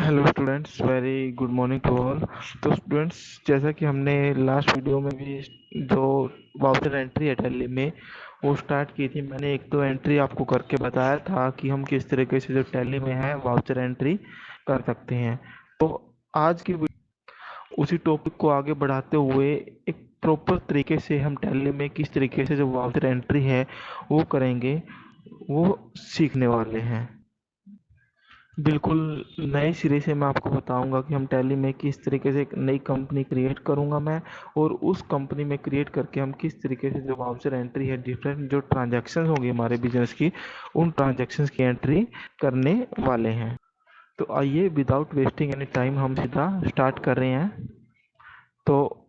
Hello students, very good morning to all. तो students, जैसा कि हमने लास्ट वीडियो में भी जो वाउचर एंट्री है टैली में वो स्टार्ट की थी। मैंने एक दो एंट्री आपको करके बताया था कि हम किस तरीके से जो टैली में है वाउचर एंट्री कर सकते हैं। तो आज की उसी टॉपिक को आगे बढ़ाते हुए एक प्रॉपर तरीके से हम टैली में किस तरीके से जो वाउचर एंट्री है वो करेंगे, वो सीखने वाले हैं। बिल्कुल नए सिरे से मैं आपको बताऊंगा कि हम टैली में किस तरीके से एक नई कंपनी क्रिएट करूंगा मैं, और उस कंपनी में क्रिएट करके हम किस तरीके से जो वाउचर एंट्री है, डिफरेंट जो ट्रांजैक्शन होंगी हमारे बिजनेस की, उन ट्रांजैक्शंस की एंट्री करने वाले हैं। तो आइए विदाउट वेस्टिंग एनी टाइम हम सीधा स्टार्ट कर रहे हैं। तो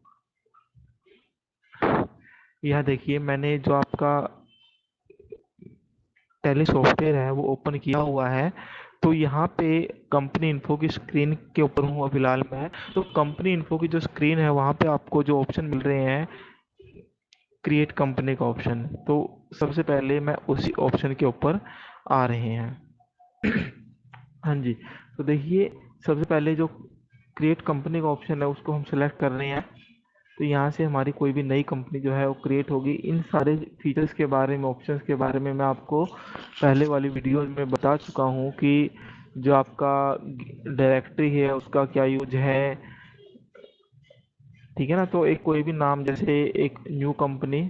यह देखिए, मैंने जो आपका टैली सॉफ्टवेयर है वो ओपन किया हुआ है। तो यहाँ पे कंपनी इन्फो की स्क्रीन के ऊपर हूँ फिलहाल मैं। तो कंपनी इन्फो की जो स्क्रीन है वहाँ पे आपको जो ऑप्शन मिल रहे हैं, क्रिएट कंपनी का ऑप्शन, तो सबसे पहले मैं उसी ऑप्शन के ऊपर आ रहे हैं। हाँ जी। तो देखिए, सबसे पहले जो क्रिएट कंपनी का ऑप्शन है उसको हम सेलेक्ट कर रहे हैं। तो यहाँ से हमारी कोई भी नई कंपनी जो है वो क्रिएट होगी। इन सारे फीचर्स के बारे में, ऑप्शंस के बारे में मैं आपको पहले वाली वीडियोस में बता चुका हूँ कि जो आपका डायरेक्टरी है उसका क्या यूज है। ठीक है ना। तो एक कोई भी नाम, जैसे एक न्यू कंपनी,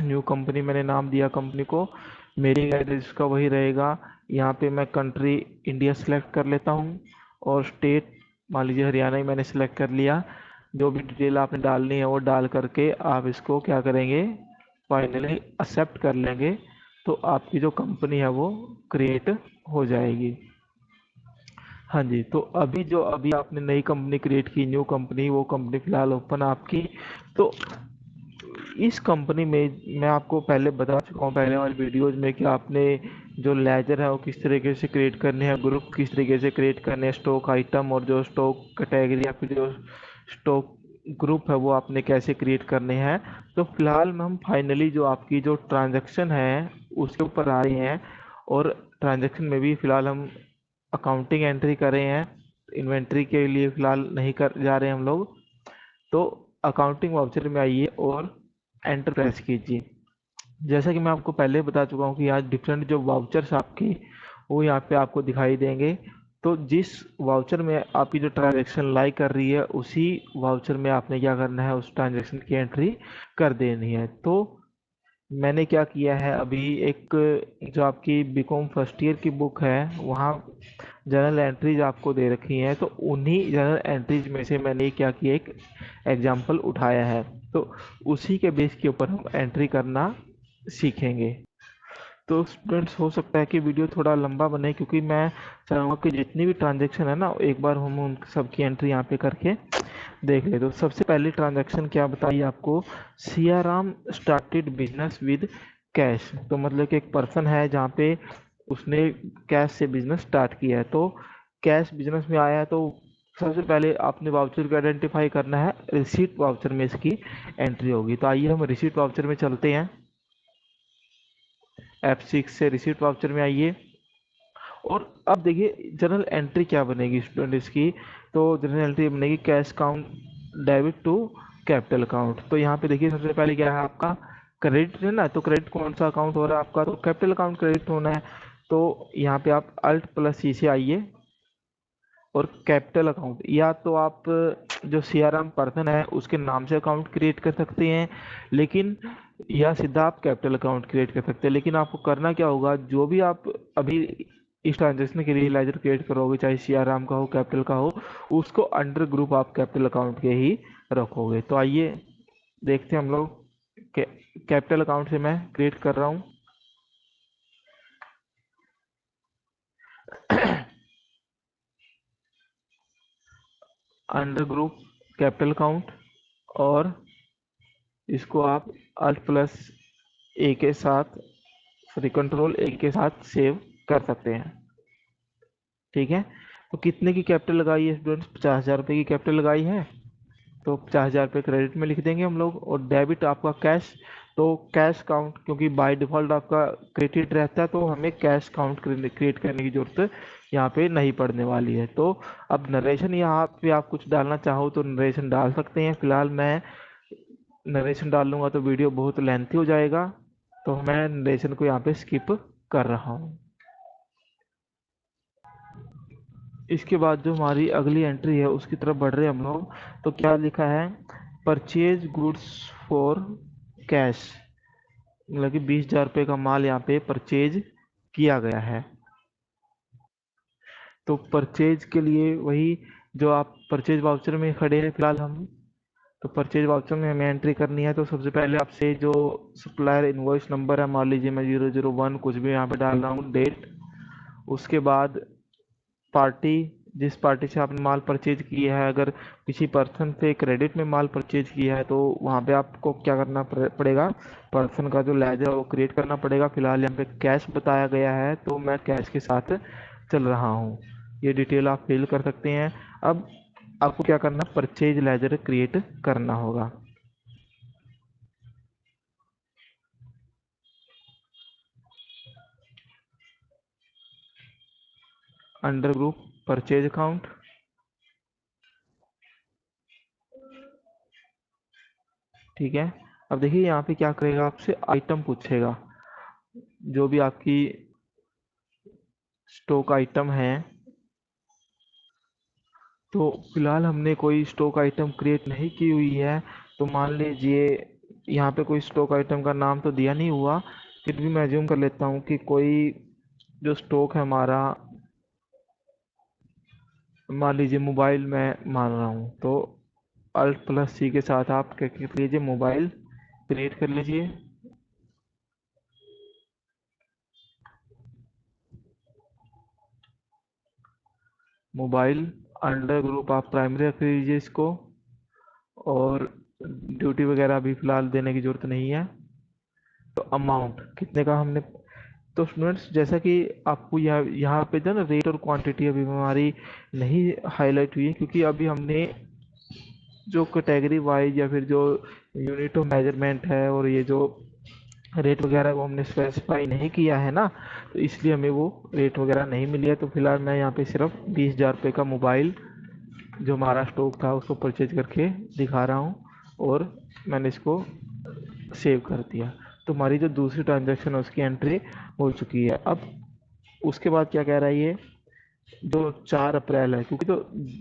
न्यू कंपनी मैंने नाम दिया कंपनी को। मेरी एड्रेस का वही रहेगा। यहाँ पे मैं कंट्री इंडिया सेलेक्ट कर लेता हूँ, और स्टेट मान लीजिए हरियाणा ही मैंने सेलेक्ट कर लिया। जो भी डिटेल आपने डालनी है वो डाल करके आप इसको क्या करेंगे, फाइनली एक्सेप्ट कर लेंगे। तो आपकी जो कंपनी है वो क्रिएट हो जाएगी। हाँ जी। तो अभी आपने नई कंपनी क्रिएट की, न्यू कंपनी, वो कंपनी फिलहाल ओपन आपकी। तो इस कंपनी में मैं आपको पहले बता चुका हूँ पहले वाली वीडियोज में कि आपने जो लेजर है वो किस तरीके से क्रिएट करने हैं, ग्रुप किस तरीके से क्रिएट करने हैं, स्टॉक आइटम और जो स्टॉक कैटेगरी या फिर जो स्टॉक ग्रुप है वो आपने कैसे क्रिएट करने हैं। तो फिलहाल में हम फाइनली जो आपकी जो ट्रांजैक्शन है उसके ऊपर आ रहे हैं। और ट्रांजैक्शन में भी फिलहाल हम अकाउंटिंग एंट्री कर रहे हैं। इन्वेंट्री के लिए फिलहाल नहीं कर जा रहे हैं हम लोग। तो अकाउंटिंग वाउचर में आइए और एंटर प्रेस कीजिए। जैसा कि मैं आपको पहले बता चुका हूँ कि आज डिफरेंट जो वाउचर्स आपके वो यहाँ पे आपको दिखाई देंगे। तो जिस वाउचर में आपकी जो ट्रांजैक्शन लाई कर रही है उसी वाउचर में आपने क्या करना है, उस ट्रांजैक्शन की एंट्री कर देनी है। तो मैंने क्या किया है, अभी एक जो आपकी बीकॉम फर्स्ट ईयर की बुक है वहाँ जनरल एंट्रीज आपको दे रखी हैं। तो उन्हीं जनरल एंट्रीज में से मैंने क्या किया, एक एग्जाम्पल उठाया है। तो उसी के बेस के ऊपर हम एंट्री करना सीखेंगे। तो स्टूडेंट्स, हो सकता है कि वीडियो थोड़ा लंबा बने, क्योंकि मैं चाहूँगा कि जितनी भी ट्रांजैक्शन है ना एक बार हम उन सबकी एंट्री यहाँ पे करके देख ले। तो सबसे पहली ट्रांजैक्शन क्या बताइए आपको, Siyaram started business with cash. तो मतलब कि एक पर्सन है जहाँ पे उसने कैश से बिजनेस स्टार्ट किया है। तो कैश बिजनेस में आया है। तो सबसे पहले आपने वाउचर को आइडेंटिफाई करना है, रिसीट वाउचर में इसकी एंट्री होगी। तो आइए हम रिसीट वाउचर में चलते हैं। F6 से रिसीट वाउचर में आइए। और अब देखिए जनरल एंट्री क्या बनेगी स्टूडेंट इसकी। तो जनरल एंट्री बनेगी cash account debit to capital account. तो यहाँ पे देखिए सबसे पहले क्या है आपका क्रेडिट है ना। तो क्रेडिट कौन सा अकाउंट हो रहा है आपका, तो कैपिटल अकाउंट क्रेडिट होना है। तो यहाँ पे आप अल्ट प्लस सी से आइए, और कैपिटल अकाउंट, या तो आप जो सीआरएम पर्सन है उसके नाम से अकाउंट क्रिएट कर सकते हैं, लेकिन या सीधा आप कैपिटल अकाउंट क्रिएट कर सकते हैं। लेकिन आपको करना क्या होगा, जो भी आप अभी इस ट्रांजेक्शन के लिए लेजर क्रिएट करोगे, चाहे सीआरएम का हो कैपिटल का हो, उसको अंडर ग्रुप आप कैपिटल अकाउंट के ही रखोगे। तो आइए देखते हैं हम लोग। कैपिटल अकाउंट से मैं क्रिएट कर रहा हूँ। अंडर ग्रुप कैपिटल अकाउंट, और इसको आप अल्ट प्लस ए के साथ, सॉरी कंट्रोल ए के साथ सेव कर सकते हैं। ठीक है। तो कितने की कैपिटल लगाई है स्टूडेंट्स, 50,000 रुपये की कैपिटल लगाई है। तो 50,000 रुपये क्रेडिट में लिख देंगे हम लोग। और डेबिट आपका कैश, तो कैश काउंट क्योंकि बाय डिफ़ॉल्ट आपका क्रेडिट रहता है, तो हमें कैश काउंट क्रिएट करने की ज़रूरत यहाँ पे नहीं पड़ने वाली है। तो अब नरेशन यहाँ पे आप कुछ डालना चाहो तो नरेशन डाल सकते हैं। फिलहाल मैं नरेशन डाल लूँगा तो वीडियो बहुत लेंथी हो जाएगा, तो मैं नरेशन को यहाँ पे स्किप कर रहा हूँ। इसके बाद जो हमारी अगली एंट्री है उसकी तरफ बढ़ रहे हैं हम लोग। तो क्या लिखा है, परचेज गुड्स फॉर कैश, मतलब कि 20,000 रुपये का माल यहाँ पे परचेज किया गया है। तो परचेज के लिए वही जो आप परचेज वाउचर में खड़े हैं फिलहाल हम, तो परचेज वाउचर में हमें एंट्री करनी है। तो सबसे पहले आपसे जो सप्लायर इनवॉइस नंबर है, मान लीजिए मैं 001 कुछ भी यहाँ पे डाल रहा हूँ, डेट, उसके बाद पार्टी, जिस पार्टी से आपने माल परचेज किया है, अगर किसी पर्सन से क्रेडिट में माल परचेज किया है तो वहाँ पे आपको क्या करना पड़ेगा, पर्सन का जो लेजर है वो क्रिएट करना पड़ेगा। फिलहाल यहाँ पे कैश बताया गया है तो मैं कैश के साथ चल रहा हूँ। ये डिटेल आप फिल कर सकते हैं। अब आपको क्या करना, परचेज लेजर क्रिएट करना होगा। अंडर ग्रुप परचेज अकाउंट, ठीक है। अब देखिए यहाँ पे क्या करेगा, आपसे आइटम पूछेगा, जो भी आपकी स्टॉक आइटम है। तो फिलहाल हमने कोई स्टॉक आइटम क्रिएट नहीं की हुई है, तो मान लीजिए यहाँ पे कोई स्टॉक आइटम का नाम तो दिया नहीं हुआ, फिर भी मैं अज्यूम कर लेता हूँ कि कोई जो स्टॉक है हमारा, मान लीजिए मोबाइल मैं मान रहा हूँ, तो अल्ट प्लस सी के साथ आप क्या कर लीजिए, मोबाइल क्रिएट कर लीजिए। मोबाइल अंडर ग्रुप आप प्राइमरी रख लीजिए इसको, और ड्यूटी वगैरह भी फिलहाल देने की ज़रूरत नहीं है। तो अमाउंट कितने का हमने, तो स्टूडेंट्स जैसा कि आपको यहाँ यहाँ पे जो ना रेट और क्वांटिटी अभी हमारी नहीं हाईलाइट हुई है, क्योंकि अभी हमने जो कैटेगरी वाइज या फिर जो यूनिट ऑफ मेजरमेंट है और ये जो रेट वगैरह वो हमने स्पेसिफाई नहीं किया है ना, तो इसलिए हमें वो रेट वगैरह नहीं मिली है। तो फिलहाल मैं यहाँ पे सिर्फ 20,000 रुपये का मोबाइल जो हमारा स्टॉक था उसको परचेज करके दिखा रहा हूँ, और मैंने इसको सेव कर दिया। तो हमारी जो दूसरी ट्रांजैक्शन है उसकी एंट्री हो चुकी है। अब उसके बाद क्या कह रहा है ये, जो 4 अप्रैल है, क्योंकि तो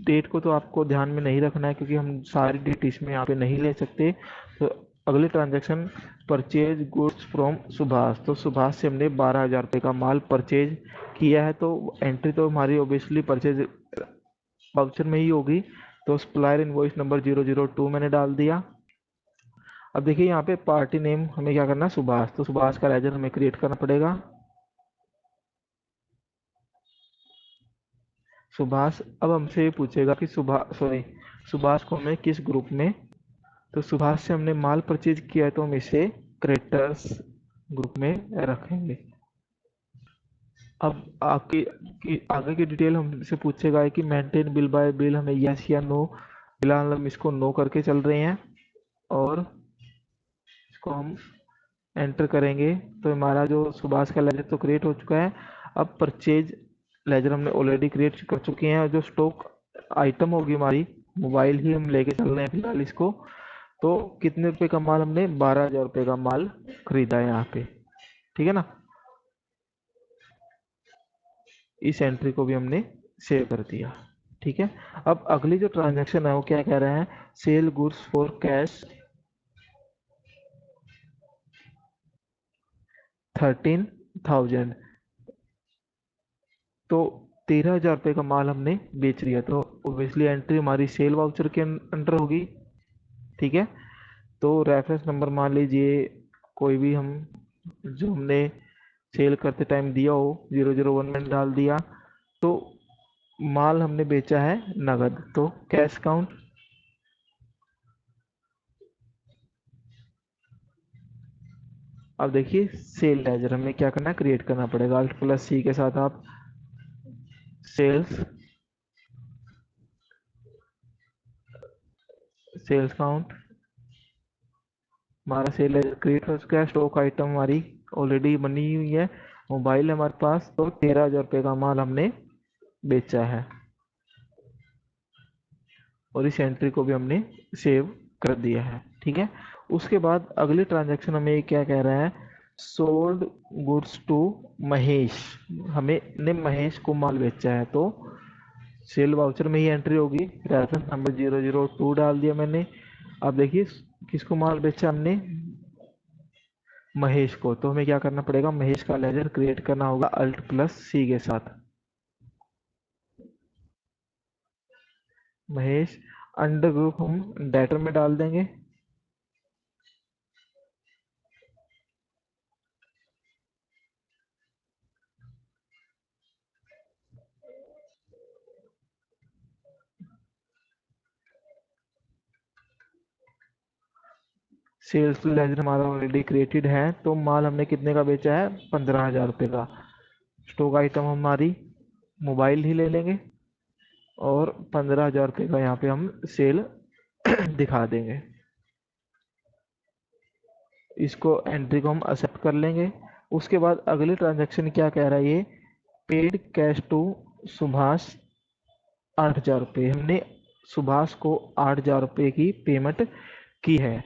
डेट को तो आपको ध्यान में नहीं रखना है क्योंकि हम सारी डेट इसमें यहाँ पे नहीं ले सकते। तो अगली transaction, purchase goods from Subhash, तो सुभाष से हमने 12,000 रुपये का माल परचेज किया है, तो एंट्री तो हमारी ओबियसली परचेज वाउचर में ही होगी। तो सप्लायर इनवॉइस नंबर 002 मैंने डाल दिया। अब देखिए यहाँ पे पार्टी नेम हमें क्या करना है, सुभाष, तो सुभाष का लेजर हमें क्रिएट करना पड़ेगा। सुभाष, अब हमसे ये पूछेगा कि सुभाष को हमें किस ग्रुप में, तो सुभाष से हमने माल परचेज किया है तो हम इसे क्रेडिटर्स ग्रुप में रखेंगे। अब आगे की डिटेल हमसे पूछेगा कि मेंटेन बिल बाय बिल, हमें यस या नो, फिलहाल हम इसको नो करके चल रहे हैं और इसको हम एंटर करेंगे। तो हमारा जो सुभाष का लेजर तो क्रिएट हो चुका है। अब परचेज लेजर हमने ऑलरेडी क्रिएट कर चुके हैं, और जो स्टॉक आइटम होगी हमारी, मोबाइल ही हम लेके चल रहे हैं फिलहाल इसको। तो कितने रुपए का माल, हमने 12,000 रुपये का माल खरीदा है यहाँ पे, ठीक है ना। इस एंट्री को भी हमने सेव कर दिया, ठीक है। अब अगली जो ट्रांजैक्शन है वो क्या कह रहे हैं, सेल गुड्स फॉर कैश 13,000, तो 13,000 रुपये का माल हमने बेच लिया, तो ओबियसली एंट्री हमारी सेल वाउचर के अंडर होगी, ठीक है। तो रेफरेंस नंबर मान लीजिए कोई भी हम, जो हमने सेल करते टाइम दिया हो, 001 में डाल दिया। तो माल हमने बेचा है नगद, तो कैश काउंट, अब देखिए सेल लेजर हमें क्या करना है, क्रिएट करना पड़ेगा। अल्ट प्लस सी के साथ आप सेल्स, सेल्स काउंट, हमारा सेल लेजर क्रिएट हो चुका है। स्टॉक आइटम हमारी ऑलरेडी बनी हुई है, मोबाइल है हमारे पास, तो 13,000 रुपये का माल हमने बेचा है और इस एंट्री को भी हमने सेव कर दिया है। ठीक है। उसके बाद अगली ट्रांजैक्शन हमें ये क्या कह रहा है, सोल्ड गुड्स टू महेश। हमें ने महेश को माल बेचा है, तो सेल वाउचर में ही एंट्री होगी। रेफरेंस नंबर 002 डाल दिया मैंने। अब देखिए किसको माल बेचा हमने, महेश को। तो हमें क्या करना पड़ेगा, महेश का लेजर क्रिएट करना होगा Alt+C के साथ। महेश अंडर ग्रुप हम डेटर में डाल देंगे। सेल्स लेजर हमारा ऑलरेडी क्रिएटेड है, तो माल हमने कितने का बेचा है, 15,000 रुपये का। स्टॉक आइटम हमारी मोबाइल ही ले लेंगे और 15,000 रुपये का यहाँ पे हम सेल दिखा देंगे। इसको एंट्री को हम एक्सेप्ट कर लेंगे। उसके बाद अगली ट्रांजैक्शन क्या कह रहा है ये, पेड कैश टू सुभाष 8,000 रुपये। हमने सुभाष को 8,000 रुपये की पेमेंट की है।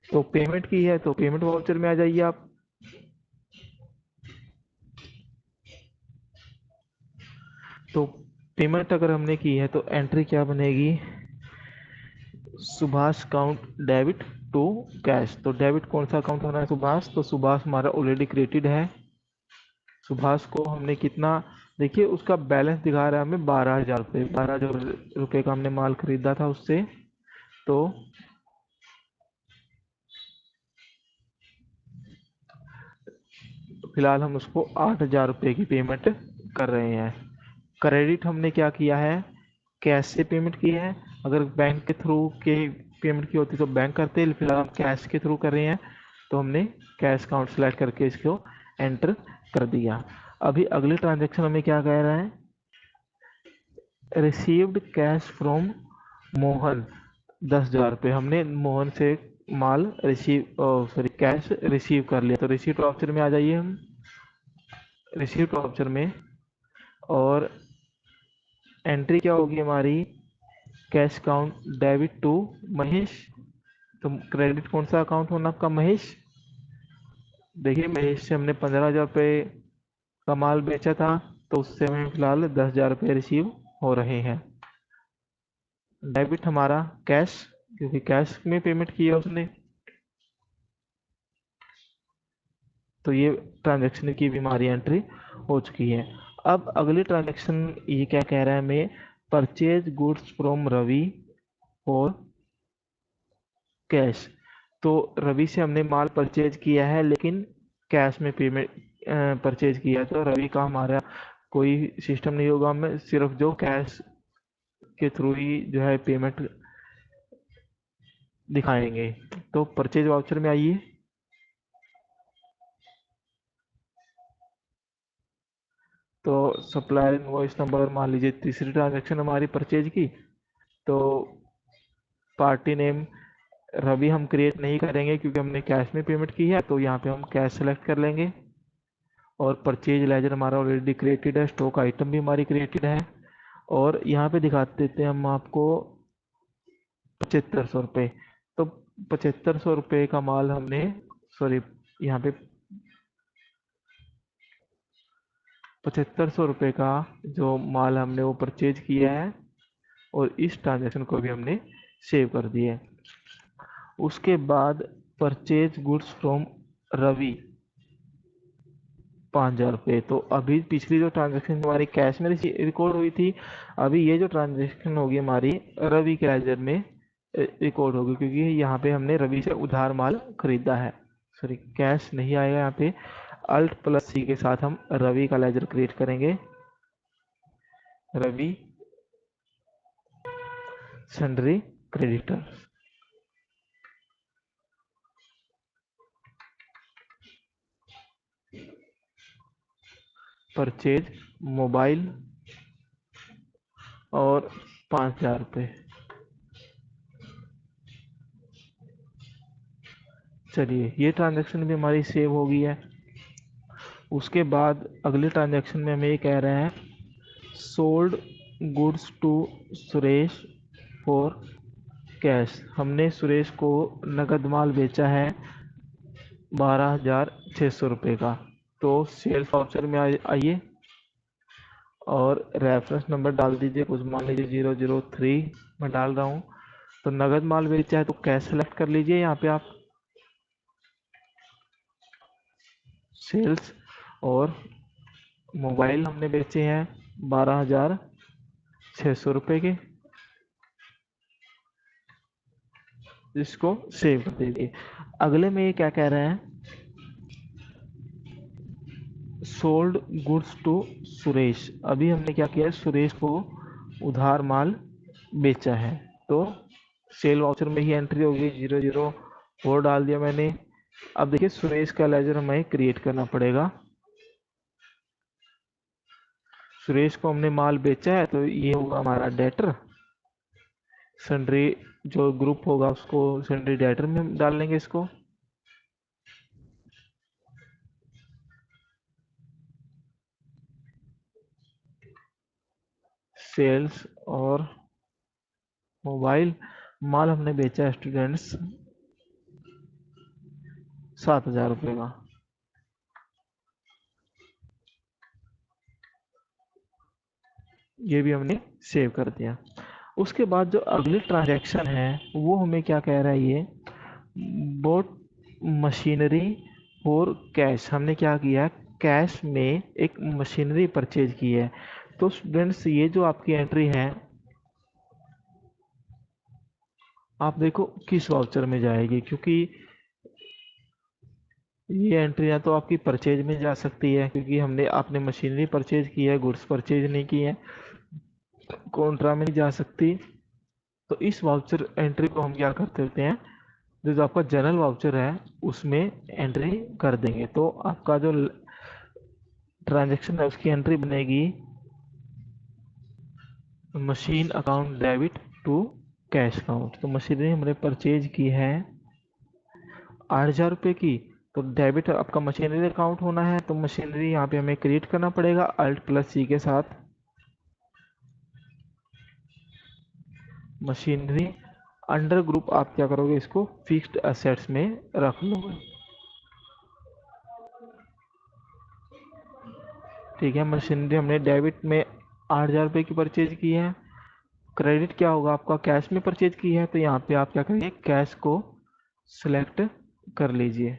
तो पेमेंट की है तो पेमेंट वाउचर में आ जाइए आप। तो पेमेंट अगर हमने की है तो एंट्री क्या बनेगी, Subhash account debit to cash. तो डेबिट कौन सा अकाउंट होना है, सुभाष। तो सुभाष हमारा ऑलरेडी क्रिएटेड है। सुभाष को हमने कितना, देखिए उसका बैलेंस दिखा रहा है हमें 12,000 रुपये। 12,000 रुपये का हमने माल खरीदा था उससे। तो फिलहाल हम उसको 8,000 रुपये की पेमेंट कर रहे हैं। क्रेडिट हमने क्या किया है, कैश से पेमेंट की है। अगर बैंक के थ्रू के पेमेंट की होती तो बैंक करते, फिलहाल हम कैश के थ्रू कर रहे हैं, तो हमने कैश अकाउंट सेलेक्ट करके इसको एंटर कर दिया। अभी अगली ट्रांजेक्शन हमें क्या कह रहा है, रिसीव्ड कैश फ्रॉम मोहन 10,000 रुपये। हमने मोहन से माल रिसीव सॉरी कैश रिसीव कर लिया। तो रिसीव्ड ऑप्शन में आ जाइए हम, रिसीव्ड ऑप्शन में, और एंट्री क्या होगी हमारी, cash account debit to Mahesh. तो क्रेडिट कौन सा अकाउंट होना आपका, महेश। देखिए महेश से हमने 15,000 रुपये का माल बेचा था, तो उससे हमें फिलहाल 10,000 रुपये रिसीव हो रहे हैं। डेबिट हमारा कैश, क्योंकि कैश में पेमेंट किया उसने। तो ये ट्रांजैक्शन की भी हमारी एंट्री हो चुकी है। अब अगली ट्रांजैक्शन ये क्या कह रहा है हमें, परचेज गुड्स फ्रॉम रवि और कैश। तो रवि से हमने माल परचेज किया है, लेकिन कैश में पेमेंट परचेज किया है। तो रवि का हमारा कोई सिस्टम नहीं होगा, हमें सिर्फ जो कैश के थ्रू ही जो है पेमेंट दिखाएंगे। तो परचेज वाउचर में आइए। तो सप्लायर इनवॉइस नंबर मान लीजिए, तीसरी ट्रांजैक्शन हमारी परचेज की। तो पार्टी नेम रवि हम क्रिएट नहीं करेंगे क्योंकि हमने कैश में पेमेंट की है, तो यहाँ पे हम कैश सेलेक्ट कर लेंगे। और परचेज लेजर हमारा ऑलरेडी क्रिएटेड है, स्टॉक आइटम भी हमारी क्रिएटेड है। और यहाँ पे दिखा देते हैं हम आपको 7,500 रुपये। तो 7,500 रुपये का माल हमने, सॉरी यहाँ पे 7,500 रुपये का जो माल हमने वो परचेज किया है, और इस ट्रांजेक्शन को भी हमने सेव कर दिया है। उसके बाद परचेज गुड्स फ्रॉम रवि 5,000 रुपये। तो अभी पिछली जो ट्रांजेक्शन हमारी कैश में रिकॉर्ड हुई थी, अभी ये जो ट्रांजेक्शन होगी हमारी रवि के लेजर में रिकॉर्ड होगी, क्योंकि यहाँ पे हमने रवि से उधार माल खरीदा है। सॉरी कैश नहीं आएगा यहाँ पे, Alt+C के साथ हम रवि का लेजर क्रिएट करेंगे। Ravi sundry creditor, purchase mobile और 5,000 रुपये। चलिए ये ट्रांजैक्शन भी हमारी सेव हो गई है। उसके बाद अगले ट्रांजैक्शन में हमें ये कह रहे हैं sold goods to Suresh for cash. हमने सुरेश को नकद माल बेचा है 12,600 रुपये का। तो सेल्स वाउचर में आइए और रेफरेंस नंबर डाल दीजिए, कुछ मान लीजिए 003 मैं डाल रहा हूँ। तो नगद माल बेचा है तो कैश सेलेक्ट कर लीजिए यहाँ पे आप, सेल्स। और मोबाइल हमने बेचे हैं 12,600 रुपये के, इसको सेव कर दीजिए। अगले में ये क्या कह रहे हैं, सोल्ड गुड्स टू सुरेश। अभी हमने क्या किया है, सुरेश को उधार माल बेचा है। तो सेल वाउचर में ही एंट्री होगी, 004 डाल दिया मैंने। अब देखिए सुरेश का लेजर हमें क्रिएट करना पड़ेगा। सुरेश को हमने माल बेचा है तो ये होगा हमारा डेटर। सन्ड्री जो ग्रुप होगा उसको सन्ड्री डेटर में हम डाल लेंगे इसको। सेल्स और मोबाइल, माल हमने बेचा है स्टूडेंट्स 7,000 रुपये का। ये भी हमने सेव कर दिया। उसके बाद जो अगली ट्रांजैक्शन है वो हमें क्या कह रहा है, ये बोट मशीनरी और कैश। हमने क्या किया, कैश में एक मशीनरी परचेज की है। तो स्टूडेंट्स ये जो आपकी एंट्री है आप देखो किस वाउचर में जाएगी, क्योंकि ये एंट्री या तो आपकी परचेज में जा सकती है, क्योंकि हमने आपने मशीनरी परचेज की है, गुड्स परचेज नहीं की है, कॉन्ट्रा में नहीं जा सकती। तो इस वाउचर एंट्री को हम क्या कर देते हैं, जो आपका जनरल वाउचर है उसमें एंट्री कर देंगे। तो आपका जो ट्रांजैक्शन है उसकी एंट्री बनेगी machine account debit to cash account. तो मशीनरी हमने परचेज की है 8,000 रुपये की, तो डेबिट आपका मशीनरी अकाउंट होना है। तो मशीनरी यहाँ पे हमें क्रिएट करना पड़ेगा Alt+C के साथ। मशीनरी अंडर ग्रुप आप क्या करोगे, इसको फिक्स्ड एसेट्स में रख लोगे। ठीक है, मशीनरी हमने डेबिट में 8,000 रुपये की परचेज की है। क्रेडिट क्या होगा, आपका कैश में परचेज की है, तो यहाँ पे आप क्या करिए, कैश को सिलेक्ट कर लीजिए।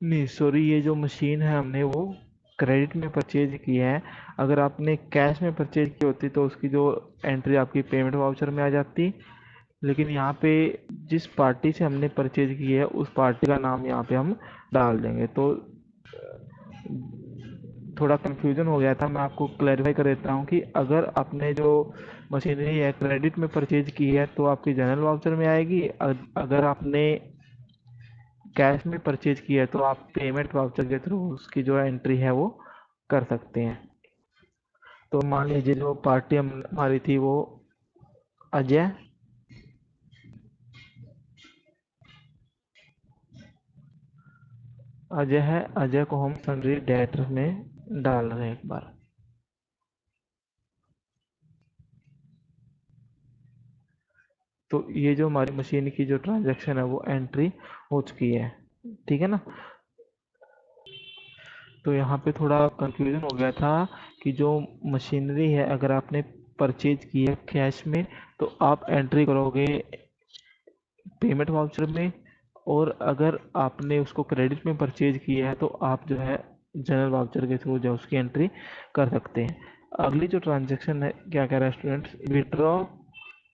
नहीं सॉरी, ये जो मशीन है हमने वो क्रेडिट में परचेज की है। अगर आपने कैश में परचेज की होती तो उसकी जो एंट्री आपकी पेमेंट वाउचर में आ जाती। लेकिन यहाँ पे जिस पार्टी से हमने परचेज की है उस पार्टी का नाम यहाँ पे हम डाल देंगे। तो थोड़ा कन्फ्यूजन हो गया था, मैं आपको क्लैरिफाई कर देता हूँ कि अगर आपने जो मशीनरी है क्रेडिट में परचेज की है तो आपकी जनरल वाउचर में आएगी। अगर आपने कैश में परचेज की है तो आप पेमेंट वाउचर के थ्रू उसकी जो एंट्री है वो कर सकते हैं। तो मान लीजिए जो पार्टी हमारी थी वो अजय, अजय है, अजय को हम सन्ड्री डेटर में डाल रहे हैं एक बार। तो ये जो हमारी मशीन की जो ट्रांजैक्शन है वो एंट्री हो चुकी है। ठीक है ना। तो यहाँ पे थोड़ा कंफ्यूजन हो गया था कि जो मशीनरी है अगर आपने परचेज की है कैश में तो आप एंट्री करोगे पेमेंट वाउचर में, और अगर आपने उसको क्रेडिट में परचेज किया है तो आप जो है जनरल वाउचर के थ्रू जो उसकी एंट्री कर सकते हैं। अगली जो ट्रांजैक्शन है क्या कह रहा है students, withdraw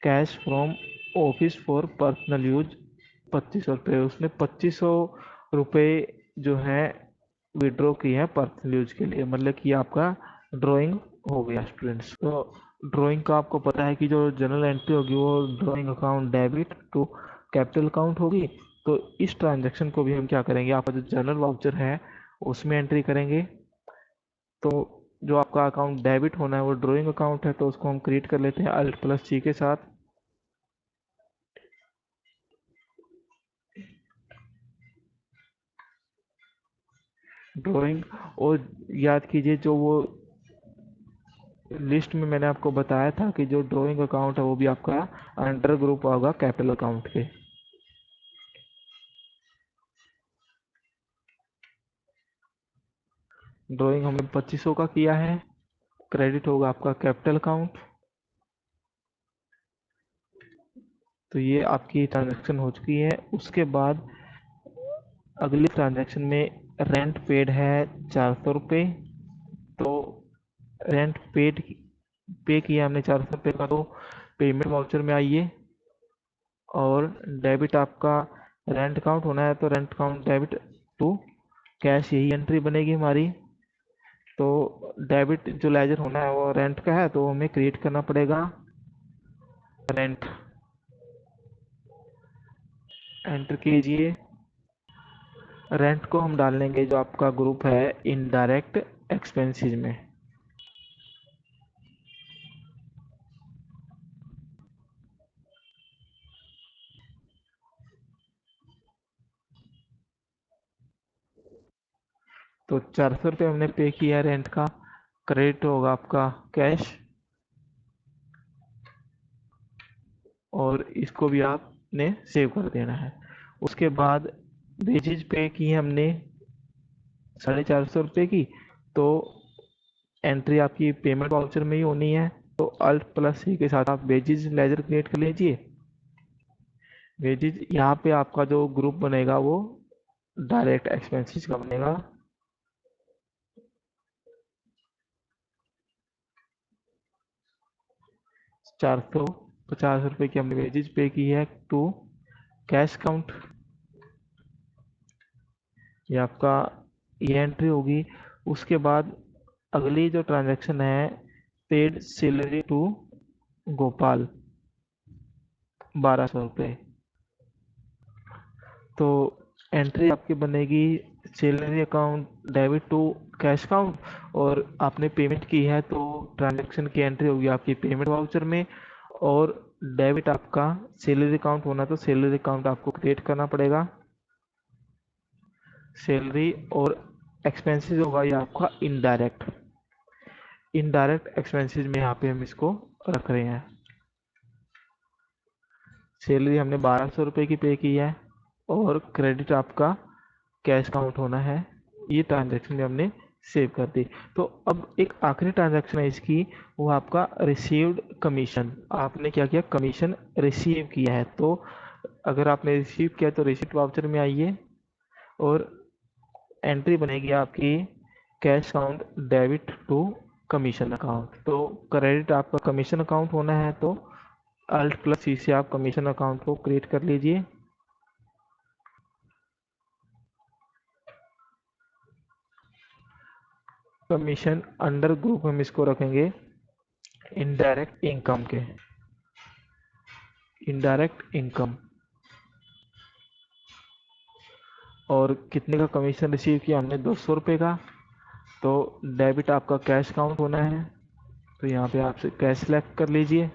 cash from office for personal use 2500 रुपये। उसने 2500 रुपये जो है विड्रॉ की है पर्सनल यूज के लिए, मतलब कि आपका ड्राइंग हो गया स्टूडेंट्स। तो ड्राइंग का आपको पता है कि जो जनरल एंट्री होगी वो drawing account debit to capital account होगी। तो इस ट्रांजैक्शन को भी हम क्या करेंगे, आपका जो जनरल वाउचर है उसमें एंट्री करेंगे। तो जो आपका अकाउंट डेबिट होना है वो ड्राइंग अकाउंट है, तो उसको हम क्रिएट कर लेते हैं Alt+C के साथ। ड्राइंग, और याद कीजिए जो वो लिस्ट में मैंने आपको बताया था कि जो ड्राइंग अकाउंट है वो भी आपका अंडर ग्रुप होगा कैपिटल अकाउंट के। ड्राइंग हमने 2500 का किया है, क्रेडिट होगा आपका कैपिटल अकाउंट। तो ये आपकी ट्रांजैक्शन हो चुकी है। उसके बाद अगली ट्रांजैक्शन में रेंट पेड है 400 रुपये। तो रेंट पेड पे किया हमने 400 रुपये का, तो पेमेंट वाउचर में आइए और डेबिट आपका रेंट अकाउंट होना है, तो rent account debit to cash, यही एंट्री बनेगी हमारी। तो डेबिट जो लेजर होना है वो रेंट का है, तो हमें क्रिएट करना पड़ेगा रेंट। एंटर कीजिए। रेंट को हम डाल लेंगे जो आपका ग्रुप है इनडायरेक्ट एक्सपेंसेस में। तो 400 रुपये हमने पे किया रेंट का, क्रेडिट होगा आपका कैश, और इसको भी आपने सेव कर देना है। उसके बाद वेजेज पे की हमने 450 रुपये की, तो एंट्री आपकी पेमेंट वाउचर में ही होनी है। तो अल्ट प्लस सी के साथ आप वेजेज लेजर क्रिएट कर लीजिए। वेजेज यहाँ पे आपका जो ग्रुप बनेगा वो डायरेक्ट एक्सपेंसेस का बनेगा। 450 रुपये की हमने वेजेज पे की है टू कैश काउंट। ये आपका ये एंट्री होगी। उसके बाद अगली जो ट्रांजैक्शन है, पेड सैलरी टू गोपाल 1200 रुपये। तो एंट्री आपकी बनेगी salary account debit to cash account, और आपने पेमेंट की है तो ट्रांजैक्शन की एंट्री होगी आपकी पेमेंट वाउचर में। और डेबिट आपका सैलरी अकाउंट होना, तो सैलरी अकाउंट आपको क्रिएट करना पड़ेगा सैलरी। और एक्सपेंसेस होगा ये आपका इनडायरेक्ट। इनडायरेक्ट एक्सपेंसेस में यहाँ पे हम इसको रख रहे हैं। सैलरी हमने 1200 रुपये की पे की है, और क्रेडिट आपका कैश काउंट होना है। ये ट्रांजैक्शन भी हमने सेव कर दी। तो अब एक आखिरी ट्रांजैक्शन है इसकी, वो आपका रिसीव्ड कमीशन। आपने क्या किया, कमीशन रिसीव किया है। तो अगर आपने रिसीव किया तो रिसीप्ट वाउचर में आइए, और एंट्री बनेगी आपकी cash account debit to commission account. तो क्रेडिट आपका कमीशन अकाउंट होना है, तो अल्ट प्लस सी से आप कमीशन अकाउंट को क्रिएट कर लीजिए। कमीशन अंडर ग्रुप हम इसको रखेंगे इनडायरेक्ट इनकम के। इनडायरेक्ट इनकम, और कितने का कमीशन रिसीव किया हमने, 200 रुपये का। तो डेबिट आपका कैश काउंट होना है, तो यहाँ पे आप कैश सेलेक्ट कर लीजिए।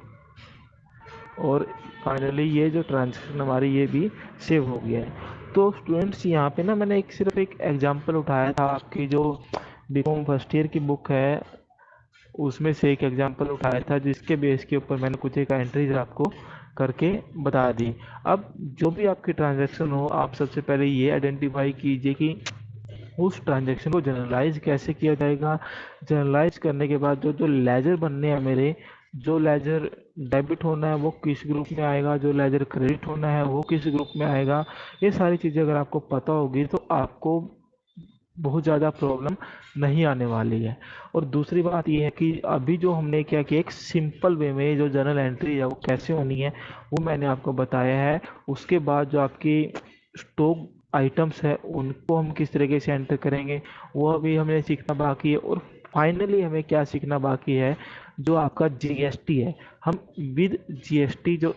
और फाइनली ये जो ट्रांजेक्शन हमारी ये भी सेव हो गया है। तो स्टूडेंट्स यहाँ पे ना मैंने सिर्फ एक एग्जांपल उठाया था, आपकी जो बीकॉम फर्स्ट ईयर की बुक है उसमें से एक एग्जांपल उठाया था, जिसके बेस के ऊपर मैंने कुछ एक एंट्रीज आपको करके बता दी। अब जो भी आपकी ट्रांजैक्शन हो, आप सबसे पहले ये आइडेंटिफाई कीजिए कि उस ट्रांजैक्शन को जनरलाइज कैसे किया जाएगा। जनरलाइज करने के बाद जो जो लेजर बनने हैं मेरे, जो लेजर डेबिट होना है वो किस ग्रुप में आएगा, जो लेजर क्रेडिट होना है वो किस ग्रुप में आएगा, ये सारी चीज़ें अगर आपको पता होगी तो आपको बहुत ज़्यादा प्रॉब्लम नहीं आने वाली है। और दूसरी बात ये है कि अभी जो हमने क्या किया, एक सिंपल वे में जो जर्नल एंट्री है वो कैसे होनी है वो मैंने आपको बताया है। उसके बाद जो आपकी स्टॉक आइटम्स है उनको हम किस तरीके से एंटर करेंगे वो अभी हमें सीखना बाकी है। और फाइनली हमें क्या सीखना बाकी है, जो आपका जीएसटी है, हम विद जीएसटी जो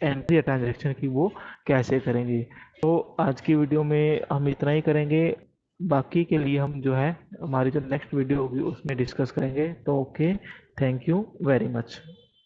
एंट्री है ट्रांजैक्शन की वो कैसे करेंगे। तो आज की वीडियो में हम इतना ही करेंगे। बाकी के लिए हम जो है हमारी जो नेक्स्ट वीडियो होगी उसमें डिस्कस करेंगे। तो okay, thank you very much.